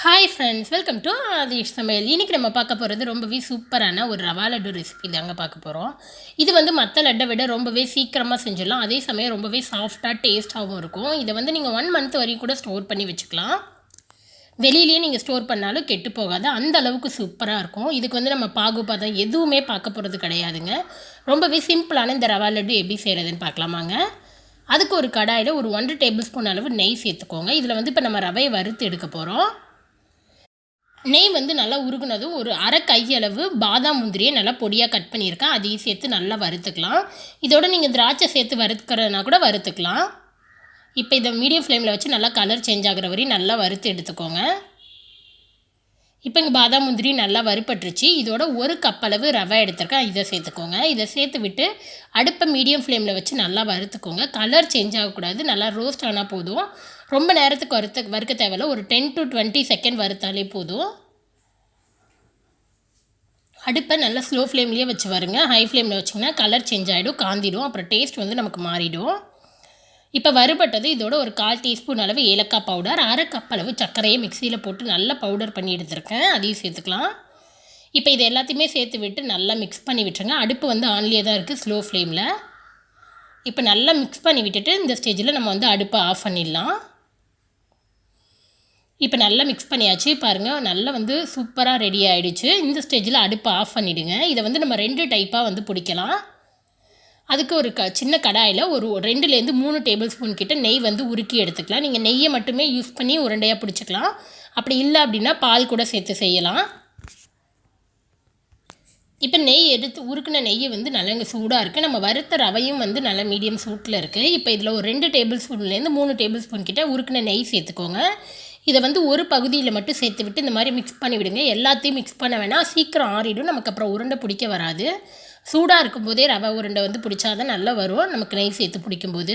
Hi friends, welcome to Aadish சமையல். இன்றைக்கி நம்ம பார்க்க போகிறது ரொம்பவே சூப்பரான ஒரு ரவா லட்டு ரெசிபி தாங்க பார்க்க போகிறோம். இது வந்து மற்ற லட்டை விட ரொம்பவே சீக்கிரமாக செஞ்சிடலாம். அதே சமயம் ரொம்பவே சாஃப்டாக டேஸ்ட்டாகவும் இருக்கும். இதை வந்து நீங்கள் 1 மந்த் வரைக்கும் கூட ஸ்டோர் பண்ணி வச்சுக்கலாம். வெளியிலேயே நீங்கள் ஸ்டோர் பண்ணாலும் கெட்டு போகாது, அந்த அளவுக்கு சூப்பராக இருக்கும். இதுக்கு வந்து நம்ம பாகுபாதம் எதுவுமே பார்க்க போகிறது கிடையாதுங்க. ரொம்பவே சிம்பிளான இந்த ரவா லட்டு எப்படி செய்கிறதுன்னு பார்க்கலாமாங்க. அதுக்கு ஒரு கடாயில் ஒரு 1 டேபிள் ஸ்பூன் அளவு நெய் சேர்த்துக்கோங்க. இதில் வந்து இப்போ நம்ம ரவையை வறுத்து எடுக்க போகிறோம். நெய் வந்து நல்லா உருகுனதும் ஒரு அரை கையளவு பாதாம் முந்திரியை நல்லா பொடியாக கட் பண்ணியிருக்கேன். அதையும் சேர்த்து நல்லா வறுத்துக்கலாம். இதோட நீங்கள் திராட்சை சேர்த்து வறுத்துக்கிறதுனா கூட வறுத்துக்கலாம். இப்போ இதை மீடியம் ஃப்ளேமில் வச்சு நல்லா கலர் சேஞ்ச் ஆகிற வரையும் நல்லா வறுத்து எடுத்துக்கோங்க. இப்போ இங்கே பாதாம் முந்திரி நல்லா வறுப்பட்டுருச்சு. இதோட ஒரு கப் அளவு ரவை எடுத்துருக்கேன், இதை சேர்த்துக்கோங்க. இதை சேர்த்து விட்டு அடுப்பை மீடியம் ஃப்ளேமில் வச்சு நல்லா வறுத்துக்கோங்க. கலர் சேஞ்ச் ஆகக்கூடாது, நல்லா ரோஸ்ட் ஆனால் போதும். ரொம்ப நேரத்துக்கு வறுக்க தேவையில்ல, ஒரு 10 to 20 செகண்ட் வறுத்தாலே போதும். அடுப்பை நல்லா ஸ்லோ ஃப்ளேம்லேயே வச்சு வருங்க. ஹை ஃப்ளேமில் வச்சிங்கன்னா கலர் சேஞ்ச் ஆகிடும், காந்திடும், அப்புறம் டேஸ்ட் வந்து நமக்கு மாறிடும். இப்போ வறுபட்டது இதோட ஒரு 1/4 டீஸ்பூன் அளவு ஏலக்காய் பவுடர், அரை கப் அளவு சர்க்கரையை மிக்சியில் போட்டு நல்லா பவுடர் பண்ணி எடுத்துருக்கேன், அதையும் சேர்த்துக்கலாம். இப்போ இது எல்லாத்தையுமே சேர்த்து விட்டு நல்லா மிக்ஸ் பண்ணி விட்டுருங்க. அடுப்பு வந்து ஆன்லேயே தான் இருக்குது, ஸ்லோ ஃப்ளேமில். இப்போ நல்லா மிக்ஸ் பண்ணி விட்டுட்டு இந்த ஸ்டேஜில் நம்ம வந்து அடுப்பை ஆஃப் பண்ணிடலாம். இப்போ நல்லா மிக்ஸ் பண்ணியாச்சு பாருங்கள், நல்லா வந்து சூப்பராக ரெடி ஆகிடுச்சு. இந்த ஸ்டேஜில் அடுப்பை ஆஃப் பண்ணிவிடுங்க. இதை வந்து நம்ம 2 டைப்பாக வந்து பிடிக்கலாம். அதுக்கு ஒரு சின்ன கடாயில் ஒரு 2லேருந்து 3 டேபிள் ஸ்பூன் கிட்ட நெய் வந்து உருக்கி எடுத்துக்கலாம். நீங்கள் நெய்யை மட்டுமே யூஸ் பண்ணி உருண்டையாக பிடிச்சிக்கலாம். அப்படி இல்லை அப்படின்னா பால் கூட சேர்த்து செய்யலாம். இப்போ நெய் எடுத்து உருக்கின நெய்யை வந்து நல்லா இங்கே சூடாக இருக்குது. நம்ம வறுத்த ரவையும் வந்து நல்லா மீடியம் சூட்டில் இருக்குது. இப்போ இதில் ஒரு 2 டேபிள் ஸ்பூன்லேருந்து 3 டேபிள் ஸ்பூன் கிட்ட உருக்கின நெய் சேர்த்துக்கோங்க. இதை வந்து ஒரு பகுதியில் மட்டும் சேர்த்து விட்டு இந்த மாதிரி மிக்ஸ் பண்ணி விடுங்க. எல்லாத்தையும் மிக்ஸ் பண்ண வேணாம், சீக்கிரம் ஆறிடும், நமக்கு அப்புறம் உருண்டை பிடிக்க வராது. சூடாக இருக்கும்போதே ரவை உருண்டை வந்து பிடிச்சாதான் நல்லா வரும், நமக்கு நெய் சேர்த்து பிடிக்கும்போது.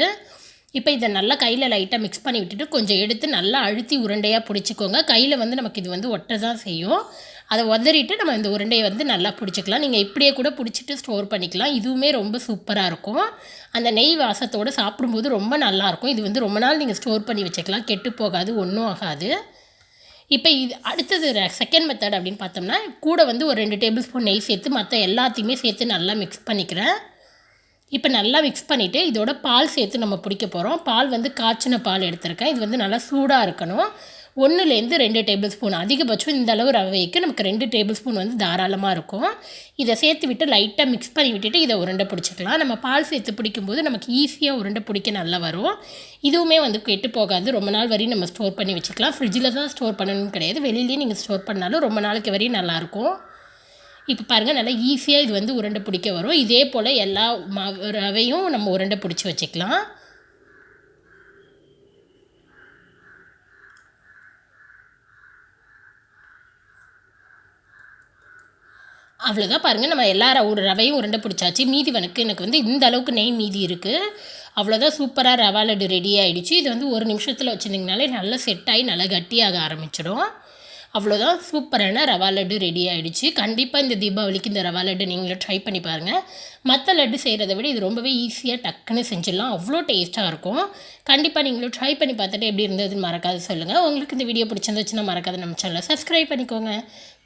இப்போ இதை நல்லா கையில் லைட்டாக மிக்ஸ் பண்ணி விட்டுட்டு கொஞ்சம் எடுத்து நல்லா அழுத்தி உருண்டையாக பிடிச்சிக்கோங்க. கையில் வந்து நமக்கு இது வந்து ஒட்ட தான் செய்யும். அதை உதறிட்டு நம்ம இந்த உருண்டையை வந்து நல்லா பிடிச்சிக்கலாம். நீங்கள் இப்படியே கூட பிடிச்சிட்டு ஸ்டோர் பண்ணிக்கலாம். இதுவுமே ரொம்ப சூப்பராக இருக்கும். அந்த நெய் வாசத்தோடு சாப்பிடும்போது ரொம்ப நல்லாயிருக்கும். இது வந்து ரொம்ப நாள் நீங்கள் ஸ்டோர் பண்ணி வச்சுக்கலாம், கெட்டு போகாது, ஒன்றும் ஆகாது. இப்போ இது அடுத்தது செகண்ட் மெத்தட் அப்படின்னு பார்த்தோம்னா, கூட வந்து ஒரு 2 டேபிள் ஸ்பூன் நெய் சேர்த்து மற்ற எல்லாத்தையுமே சேர்த்து நல்லா மிக்ஸ் பண்ணிக்கிறேன். இப்போ நல்லா மிக்ஸ் பண்ணிவிட்டு இதோட பால் சேர்த்து நம்ம பிடிக்க போகிறோம். பால் வந்து காய்ச்சின பால் எடுத்திருக்கேன். இது வந்து நல்லா சூடாக இருக்கணும். 1லேருந்து 2 டேபிள் ஸ்பூன், அதிகபட்சம் இந்த அளவு ரவைக்கு நமக்கு 2 டேபிள் ஸ்பூன் வந்து தாராளமாக இருக்கும். இதை சேர்த்து விட்டு லைட்டாக மிக்ஸ் பண்ணி விட்டுட்டு இதை உருண்டை பிடிச்சிக்கலாம். நம்ம பால் சேர்த்து பிடிக்கும்போது நமக்கு ஈஸியாக உருண்டை பிடிக்க நல்லா வரும். இதுவுமே வந்து கெட்டு போகாது, ரொம்ப நாள் வரையும் நம்ம ஸ்டோர் பண்ணி வச்சுக்கலாம். ஃப்ரிட்ஜில் தான் ஸ்டோர் பண்ணணும்னு கிடையாது, வெளியிலேயே நீங்கள் ஸ்டோர் பண்ணாலும் ரொம்ப நாளைக்கு வரையும் நல்லாயிருக்கும். இப்போ பாருங்கள், நல்லா ஈஸியாக இது வந்து உருண்டை பிடிக்க வரும். இதே போல் எல்லா ரவையும் நம்ம உருண்டை பிடிச்சி வச்சுக்கலாம். அவ்வளோதான் பாருங்கள், நம்ம எல்லா ரவையும் உருண்டை பிடிச்சாச்சு. மீதி எனக்கு வந்து இந்த அளவுக்கு நெய் மீதி இருக்குது. அவ்வளோதான், சூப்பராக ரவா லட்டு ரெடி ஆகிடுச்சு. இது வந்து 1 நிமிஷத்தில் வச்சுருந்திங்கனாலே நல்லா செட் ஆகி நல்லா கட்டியாக ஆரம்பிச்சிடும். அவ்வளோதான், சூப்பரான ரவா லட்டு ரெடி ஆகிடுச்சு. கண்டிப்பாக இந்த தீபாவளிக்கு இந்த ரவா லட்டு நீங்களும் ட்ரை பண்ணி பாருங்கள். மற்ற லட்டு செய்கிறத விட இது ரொம்பவே ஈஸியாக டக்குன்னு செஞ்சிடலாம், அவ்வளோ டேஸ்ட்டாக இருக்கும். கண்டிப்பாக நீங்களும் ட்ரை பண்ணி பார்த்துட்டு எப்படி இருந்ததுன்னு மறக்காது சொல்லுங்கள். உங்களுக்கு இந்த வீடியோ பிடிச்சிருந்துச்சுன்னா மறக்காது நம்ம சேனலை சப்ஸ்கிரைப் பண்ணிக்கோங்க.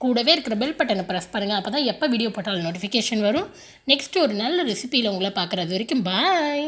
கூடவே இருக்கிற பெல் பட்டனை ப்ரெஸ் பண்ணுங்கள், அப்போ தான் எப்போ வீடியோ போட்டாலும் நோட்டிஃபிகேஷன் வரும். நெக்ஸ்ட் ஒரு நல்ல ரெசிபியில் உங்களை பார்க்குறது வரைக்கும் பாய்.